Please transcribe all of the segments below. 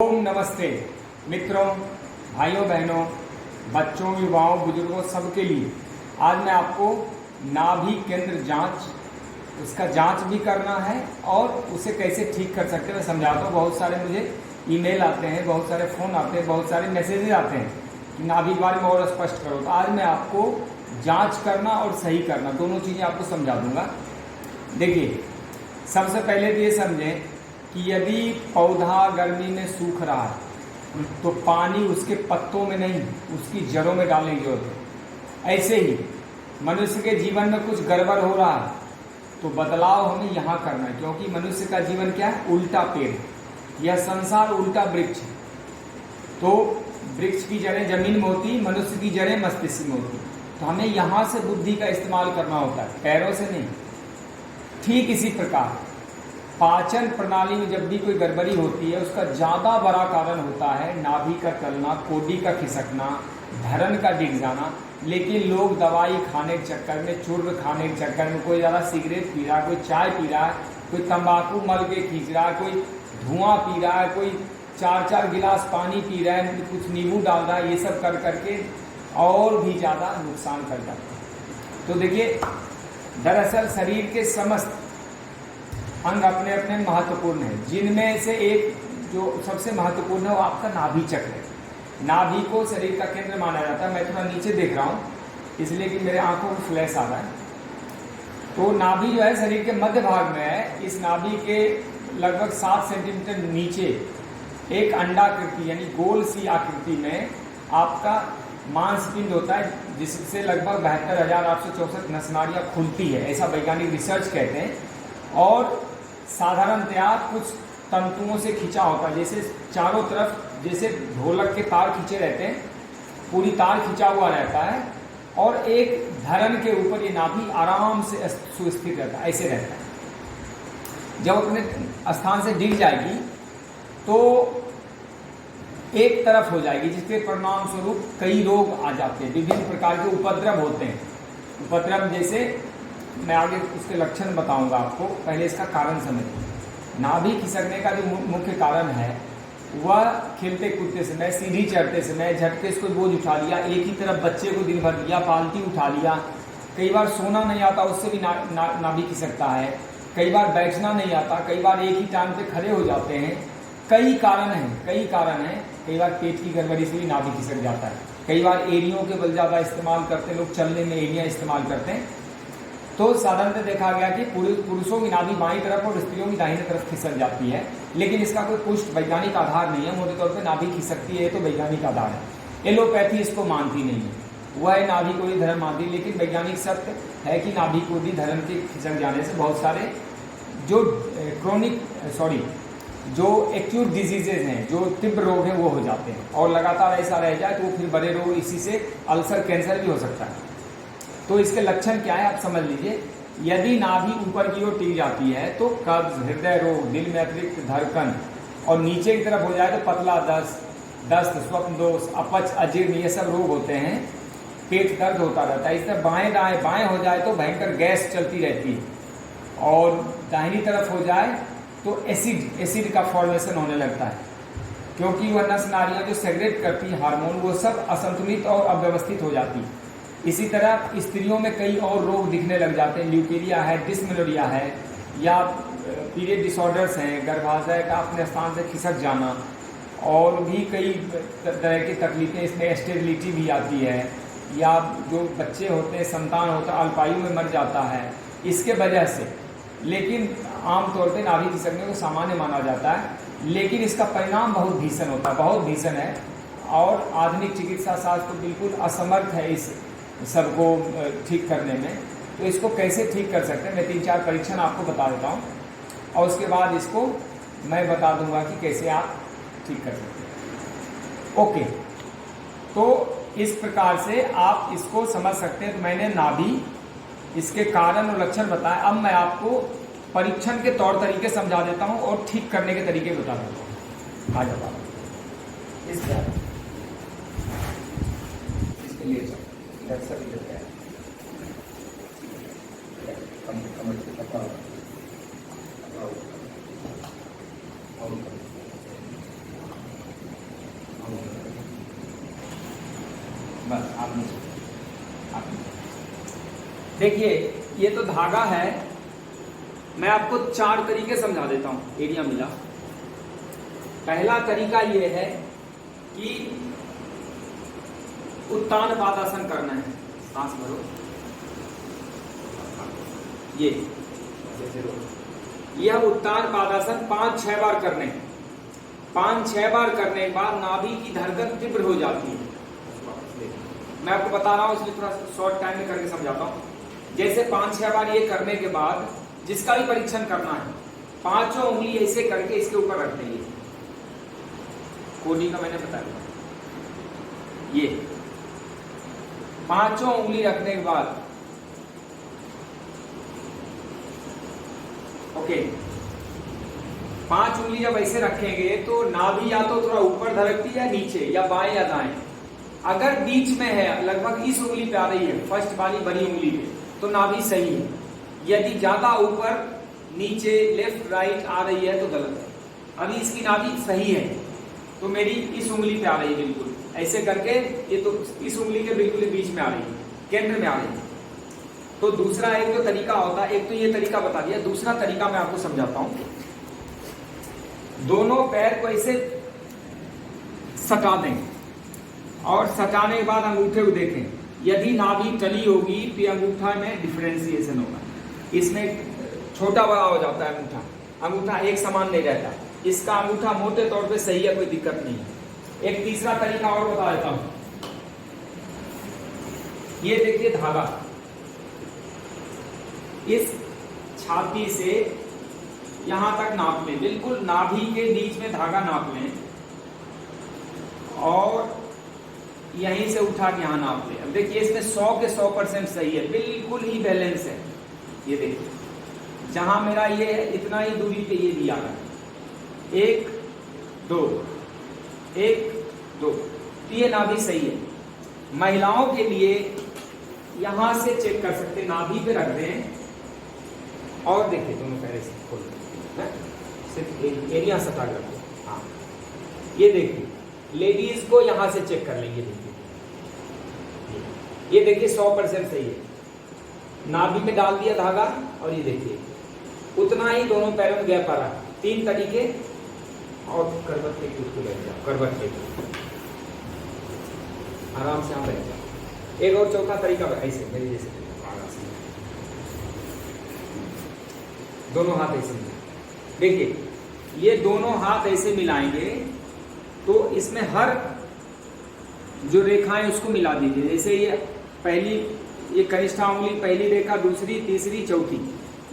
ओम नमस्ते मित्रों, भाइयों बहनों, बच्चों, युवाओं, बुजुर्गों, सबके लिए आज मैं आपको नाभि केंद्र जांच, उसका जांच भी करना है और उसे कैसे ठीक कर सकते हैं मैं समझाता हूँ। बहुत सारे मुझे ईमेल आते हैं, बहुत सारे फ़ोन आते हैं, बहुत सारे मैसेजेस आते हैं कि नाभि के बारे में और स्पष्ट करो। तो आज मैं आपको जाँच करना और सही करना दोनों चीज़ें आपको समझा दूँगा। देखिए, सबसे पहले तो ये समझें कि यदि पौधा गर्मी में सूख रहा है तो पानी उसके पत्तों में नहीं, उसकी जड़ों में डालने की जरूरत है। ऐसे ही मनुष्य के जीवन में कुछ गड़बड़ हो रहा है तो बदलाव हमें यहाँ करना है, क्योंकि मनुष्य का जीवन क्या है? उल्टा पेड़, यह संसार उल्टा वृक्ष है। तो वृक्ष की जड़ें जमीन में होती, मनुष्य की जड़ें मस्तिष्क में होती। तो हमें यहाँ से बुद्धि का इस्तेमाल करना होता है, पैरों से नहीं। ठीक इसी प्रकार पाचन प्रणाली में जब भी कोई गड़बड़ी होती है, उसका ज़्यादा बड़ा कारण होता है नाभि का तलना, कोडी का खिसकना, धरन का डिग जाना। लेकिन लोग दवाई खाने के चक्कर में, चूर्ण खाने के चक्कर में, कोई ज़्यादा सिगरेट पी रहा है, कोई चाय पी रहा है, कोई तंबाकू मल के खींच रहा है, कोई धुआं पी रहा है, कोई 4-4 गिलास पानी पी रहा है, कुछ नींबू डाल रहा है, ये सब कर करके और भी ज़्यादा नुकसान कर जाता है। तो देखिए, दरअसल शरीर के समस्त अंग अपने अपने महत्वपूर्ण हैं, जिनमें से एक जो सबसे महत्वपूर्ण है वो आपका नाभि चक्र है। नाभि को शरीर का केंद्र माना जाता है। मैं थोड़ा नीचे देख रहा हूँ इसलिए कि मेरे आंखों में फ्लैश आ रहा है। तो नाभि जो है शरीर के मध्य भाग में है। इस नाभि के लगभग 7 सेंटीमीटर नीचे एक अंडाकृति यानी गोल सी आकृति में आपका मांसपिंड होता है, जिससे लगभग 72,864 नसनाड़ियाँ खुलती है, ऐसा वैज्ञानिक रिसर्च कहते हैं। और साधारणतया कुछ तंतुओं से खिंचा होता है, जैसे चारों तरफ जैसे ढोलक के तार खींचे रहते हैं, पूरी तार खिंचा हुआ रहता है। और एक धरन के ऊपर ये नाभि आराम से सुस्थित रहता है, ऐसे रहता है। जब अपने स्थान से डिग जाएगी तो एक तरफ हो जाएगी, जिसके परिणाम स्वरूप कई रोग आ जाते हैं, विभिन्न प्रकार के उपद्रव होते हैं। उपद्रव जैसे मैं आगे उसके लक्षण बताऊंगा आपको, पहले इसका कारण समझिए। नाभि खिसकने का जो मुख्य कारण है वह खेलते कूदते समय, सीढ़ी चढ़ते समय झटके से कोई बोझ उठा लिया, एक ही तरफ बच्चे को दिन भर लिया, पालती उठा लिया, कई बार सोना नहीं आता, उससे भी नाभि खिसकता है, कई बार बैठना नहीं आता, कई बार एक ही टांग पे खड़े हो जाते हैं। कई कारण हैं। कई बार पेट की गड़बड़ी से भी नाभि खिसक जाता है। कई बार एड़ियों के बल ज़्यादा इस्तेमाल करते हैं लोग, चलने में एड़ियाँ इस्तेमाल करते हैं। तो साधारणतः देखा गया कि पुरुषों की नाभि बाईं तरफ और स्त्रियों की दाहिनी तरफ खिसक जाती है, लेकिन इसका कोई पुष्ट वैज्ञानिक आधार नहीं है। मोटे तौर पे नाभि खिसकती है तो वैज्ञानिक आधार है। एलोपैथी इसको मानती नहीं है, वह नाभि कोडी धरन मानती, लेकिन वैज्ञानिक सत्य है कि नाभि कोडी धरन के खिसक जाने से बहुत सारे जो एक्यूट डिजीजेज हैं, जो तीव्र रोग हैं, वो हो जाते हैं। और लगातार ऐसा रह जाए तो वो फिर बड़े रोग, इसी से अल्सर, कैंसर भी हो सकता है। तो इसके लक्षण क्या है आप समझ लीजिए। यदि नाभि ऊपर की ओर टिक जाती है तो कब्ज, हृदय रोग, दिल में अतिरिक्त धड़कन, और नीचे की तरफ हो जाए तो पतला दस्त, स्वप्न दोष, अपच, अजीर्ण, ये सब रोग होते हैं। पेट दर्द होता रहता है। इस तरह बाएं हो जाए तो भयंकर गैस चलती रहती है, और दाहिनी तरफ हो जाए तो एसिड का फॉर्मेशन होने लगता है, क्योंकि वह नस नाड़ियाँ जो सेग्रेट करती है हार्मोन, वो सब असंतुलित और अव्यवस्थित हो जाती है। इसी तरह स्त्रियों में कई और रोग दिखने लग जाते हैं। ल्यूकेरिया है, डिस्मेनोरिया है, या पीरियड डिसऑर्डर्स हैं, गर्भाशय का अपने स्थान से खिसक जाना, और भी कई तरह की तकलीफें। इसमें स्टेरिलिटी भी आती है, या जो बच्चे होते हैं, संतान होता है, अल्पायु में मर जाता है इसके वजह से। लेकिन आमतौर पर नाभि खिसकने को सामान्य माना जाता है, लेकिन इसका परिणाम बहुत भीषण होता है, बहुत भीषण है। और आधुनिक चिकित्सा शास्त्र तो बिल्कुल असमर्थ है इस सबको ठीक करने में। तो इसको कैसे ठीक कर सकते हैं, मैं 3-4 परीक्षण आपको बता देता हूँ, और उसके बाद इसको मैं बता दूंगा कि कैसे आप ठीक कर सकते हैं। ओके, तो इस प्रकार से आप इसको समझ सकते हैं। तो मैंने नाभि, इसके कारण और लक्षण बताए। अब मैं आपको परीक्षण के तौर तरीके समझा देता हूँ और ठीक करने के तरीके बता देता हूँ। आ जाता हूँ इसके लिए बस आप नीचे, देखिए ये तो धागा है। मैं आपको 4 तरीके समझा देता हूं, एरिया मिला। पहला तरीका ये है कि उत्तान पादासन करना है। सांस भरो, ये उत्तान पादासन 5-6 बार करने हैं। 5-6 बार करने के बाद नाभि की धड़कन तीव्र हो जाती है। मैं आपको बता रहा हूं इसलिए थोड़ा शॉर्ट टाइम में करके समझाता हूं। जैसे 5-6 बार ये करने के बाद जिसका भी परीक्षण करना है, 5 उंगली ऐसे करके इसके ऊपर रख देंगे। कोडी का मैंने बताया, ये 5 उंगली रखने के बाद ओके, 5 उंगली जब ऐसे रखेंगे तो नाभि या तो थोड़ा ऊपर धड़कती है, नीचे या बाएं या दाएं। अगर बीच में है, लगभग इस उंगली पे आ रही है, फर्स्ट वाली बड़ी उंगली पे, तो नाभि सही है। यदि ज्यादा ऊपर, नीचे, लेफ्ट राइट आ रही है तो गलत है। अभी इसकी नाभि सही है तो मेरी इस उंगली पे आ रही है, बिल्कुल ऐसे करके। ये तो इस उंगली के बिल्कुल बीच में आ रही है, केंद्र में आ रही है। तो दूसरा एक जो तरीका होता है, एक तो ये तरीका बता दिया, दूसरा तरीका मैं आपको समझाता हूं। दोनों पैर को ऐसे सटा दें और सटाने के बाद अंगूठे को देखें। यदि नाभि टली होगी तो अंगूठा में डिफरेंशिएशन होगा, इसमें छोटा बड़ा हो जाता है अंगूठा, अंगूठा एक समान नहीं रहता। इसका अंगूठा मोटे तौर पे सही है, कोई दिक्कत नहीं है। एक तीसरा तरीका और बता देता हूं। ये देखिए धागा, इस छाती से यहां तक नाप लें, बिल्कुल नाभि के बीच में धागा नाप लें और यहीं से उठा के यहां नाप लें। अब देखिए इसमें 100 के 100% सही है, बिल्कुल ही बैलेंस है। ये देखिए जहां मेरा ये है इतना ही दूरी पे ये भी आ रहा है, 1 2 1 2, ये नाभि सही है। महिलाओं के लिए यहां से चेक कर सकते, नाभि पे रख दें और देखिए दोनों पैर से खोल दें, सिर्फ एरिया सटा कर दो। हाँ ये देखिए, लेडीज को यहां से चेक कर लेंगे। देखिए ये देखिए 100% सही है, नाभि में डाल दिया धागा और ये देखिए उतना ही दोनों पैरों में गैप आ रहा है। 3 तरीके और करवट लेके उसको बैठ जाओ, करवट लेके आराम से आप बैठ जाओ। एक और चौथा तरीका ऐसे मेरे जैसे, दोनों हाथ ऐसे देखिए, ये दोनों हाथ ऐसे मिलाएंगे तो इसमें हर जो रेखाएं उसको मिला दीजिए। जैसे ये पहली, ये कनिष्ठा उंगली, पहली रेखा, दूसरी, तीसरी, चौथी,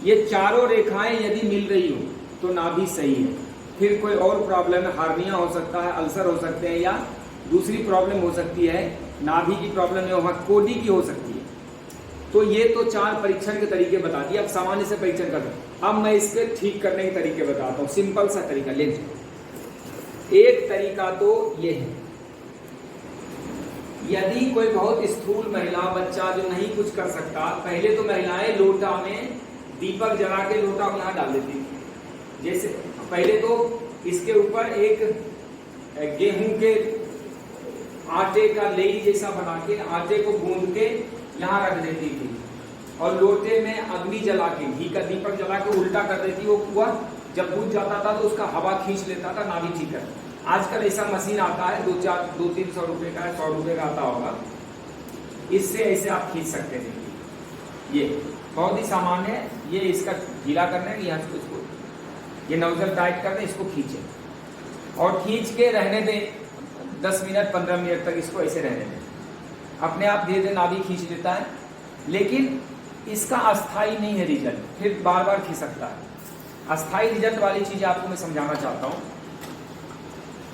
ये चारों रेखाएं यदि मिल रही हो तो नाभि सही है। फिर कोई और प्रॉब्लम है, हार्निया हो सकता है, अल्सर हो सकते हैं, या दूसरी प्रॉब्लम हो सकती है, नाभि की प्रॉब्लम है, वहां कोडी की हो सकती है। तो ये तो 4 परीक्षण के तरीके बता दिए। अब सामान्य से परीक्षण कर, अब मैं इसके ठीक करने के तरीके बताता हूँ। सिंपल सा तरीका ले, एक तरीका तो ये है, यदि कोई बहुत स्थूल महिला, बच्चा जो नहीं कुछ कर सकता, पहले तो महिलाएं लोटा में दीपक जला के लोटा को यहां डाल देती थी। जैसे पहले तो इसके ऊपर एक गेहूं के आटे का लेई जैसा बना के आटे को गूंद के यहां रख देती थी और लोटे में अग्नि जला के, घी का दीपक जला के उल्टा कर देती। वो कुआं जब बुझ जाता था तो उसका हवा खींच लेता था, नाभि ठीक है। आजकल ऐसा मशीन आता है, 200-300 रुपए का, 100 रुपए का आता होगा, इससे ऐसे आप खींच सकते हैं। ये बहुत ही सामान्य है। ये इसका गीला करना है, यहाँ से इसको ये नोजल टाइट कर दें, इसको खींचे और खींच के रहने दें 10 मिनट 15 मिनट तक, इसको ऐसे रहने दें। अपने आप धीरे धीरे नाभि खींच लेता है, लेकिन इसका अस्थाई नहीं है रिजल्ट, फिर बार बार खिसकता है। अस्थाई रिजल्ट वाली चीज आपको मैं समझाना चाहता हूँ।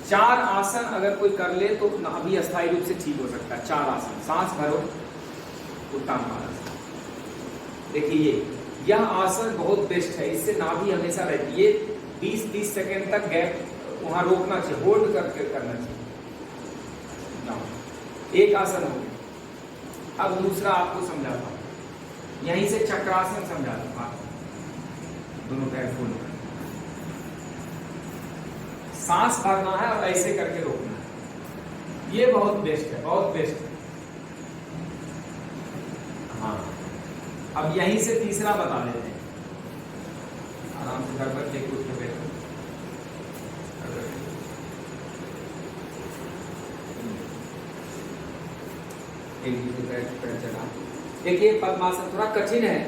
4 आसन अगर कोई कर ले तो नाभि अस्थाई रूप से ठीक हो सकता है। 4 आसन, सांस भरो, उत्तान पादासन। देखिए यह आसन बहुत बेस्ट है, इससे नाभि हमेशा रहती है। 20-30 सेकेंड तक गैप वहां रोकना चाहिए, होल्ड करके करना चाहिए। एक आसन हो गया। अब दूसरा आपको समझाता हूं, यहीं से चक्रासन समझाता हूं। दोनों पैर खोलो, सांस भरना है और ऐसे करके रोकना है। ये बहुत बेस्ट है, बहुत बेस्ट है। हाँ, अब यहीं से तीसरा बता देते हैं। आराम से गड़बड़ लेके उठ के बैठो। एक दूसरे पैर चला। देखिए पद्मासन थोड़ा कठिन है,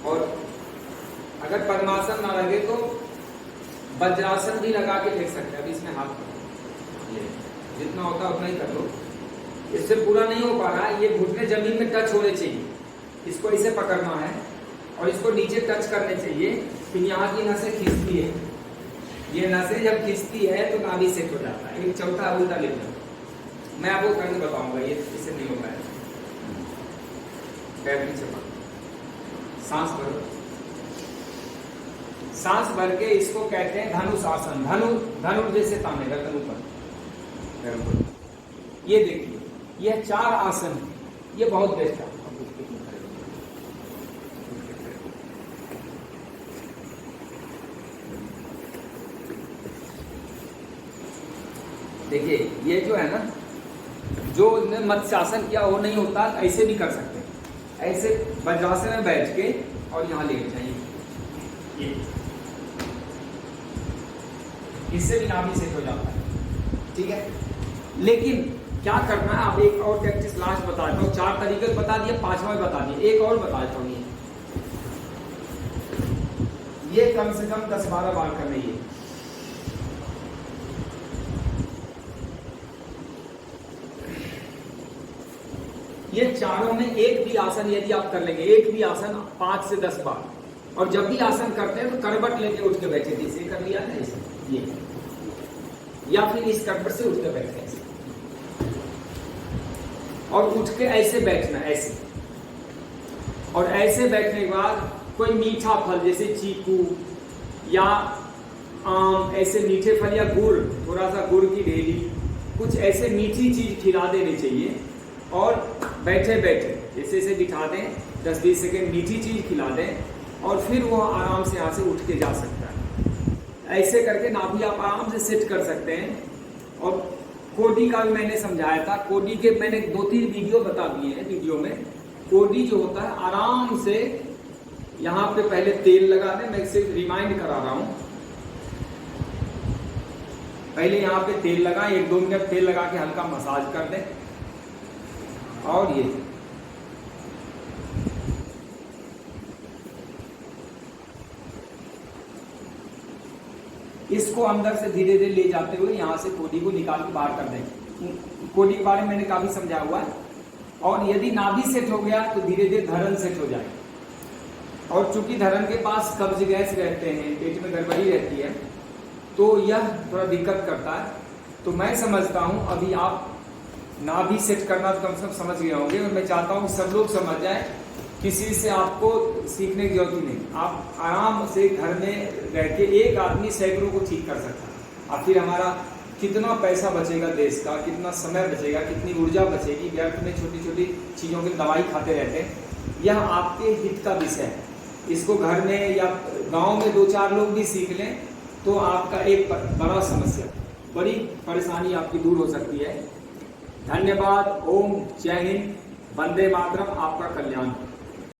और अगर पद्मासन ना लगे तो वज्रासन भी लगा के देख सकते हैं। अभी इसमें हाथ ये जितना होता है उतना ही कर लो, इससे पूरा नहीं हो पा रहा है। ये घुटने जमीन में टच होने चाहिए, इसको ऐसे पकड़ना है और इसको नीचे टच करने चाहिए। फिर यहाँ की नसें खींचती है, ये नसें जब खींचती है तो नाभि सेट हो जाता है। एक चौथा उल्टा ले लो, मैं आपको करके बताऊंगा, ये इससे नहीं होता है। पैर पीछे पकड़ो, सांस भरो, सांस भर के इसको कहते हैं धनुष आसन। धनु जैसे ताने गर्दन ऊपर। ये देखिए, ये 4 आसन है, ये बहुत बेस्ट है। देखिए ये जो है ना, जो मत्स्यासन किया वो नहीं होता, ऐसे भी कर सकते हैं। ऐसे वज्रासन में बैठ के और यहाँ लेट जाइए, ये इससे भी नाभि सेट हो जाता है। ठीक है, लेकिन क्या करना है, आप एक और प्रैक्टिस लास्ट बताता हूँ। 4 तरीके बता दिए, 5वां बता दिए, एक और बताता हूँ। ये कम से कम 10-12 बार करना है। ये चारों में एक भी आसन यदि आप कर लेंगे, एक भी आसन 5 से 10 बार, और जब भी आसन करते हैं तो करवट लेके उठ के बैठे थे, इसे कर लिया था इसे, ये, या फिर इस करवट से उठ के बैठे ऐसे, और उठ के ऐसे बैठना, ऐसे, और ऐसे बैठने के बाद कोई मीठा फल जैसे चीकू या आम, ऐसे मीठे फल या गुड़, थोड़ा सा गुड़ की ढेली, कुछ ऐसे मीठी चीज खिला देनी चाहिए। और बैठे बैठे जैसे से बिठा दें, 10-20 सेकेंड मीठी चीज खिला दें, और फिर वो आराम से यहाँ से उठ के जा सकता है। ऐसे करके नाभि आप आराम से सेट कर सकते हैं। और कोडी का भी मैंने समझाया था, कोडी के मैंने 2-3 वीडियो बता दिए हैं। वीडियो में कोडी जो होता है, आराम से यहाँ पे पहले तेल लगा दें, मैं सिर्फ रिमाइंड करा रहा हूँ। पहले यहाँ पे तेल लगा, 1-2 मिनट तेल लगा के हल्का मसाज कर दें, और ये इसको अंदर से धीरे धीरे ले जाते हुए यहाँ से कोडी को निकाल के बाहर कर दें। कोडी के बारे में मैंने काफी समझाया हुआ है। और यदि नाभि सेट हो गया तो धीरे धीरे धरन सेट हो जाए। और चूंकि धरन के पास कब्ज गैस रहते हैं, पेट में गड़बड़ी रहती है, तो यह थोड़ा दिक्कत करता है। तो मैं समझता हूँ अभी आप नाभि सेट करना तो कम से कम समझ गए होंगे, और मैं चाहता हूँ सब लोग समझ जाए, किसी से आपको सीखने की जरूरत ही नहीं। आप आराम से घर में रह के एक आदमी सैकड़ों को ठीक कर सकता है। और फिर हमारा कितना पैसा बचेगा देश का, कितना समय बचेगा, कितनी ऊर्जा बचेगी। व्यर्थ में छोटी छोटी चीज़ों की दवाई खाते रहते हैं। यह आपके हित का विषय है। इसको घर में या गाँव में 2-4 लोग भी सीख लें तो आपका एक बड़ा समस्या, बड़ी परेशानी आपकी दूर हो सकती है। धन्यवाद। ओम जय हिंद, वंदे मातरम। आपका कल्याण।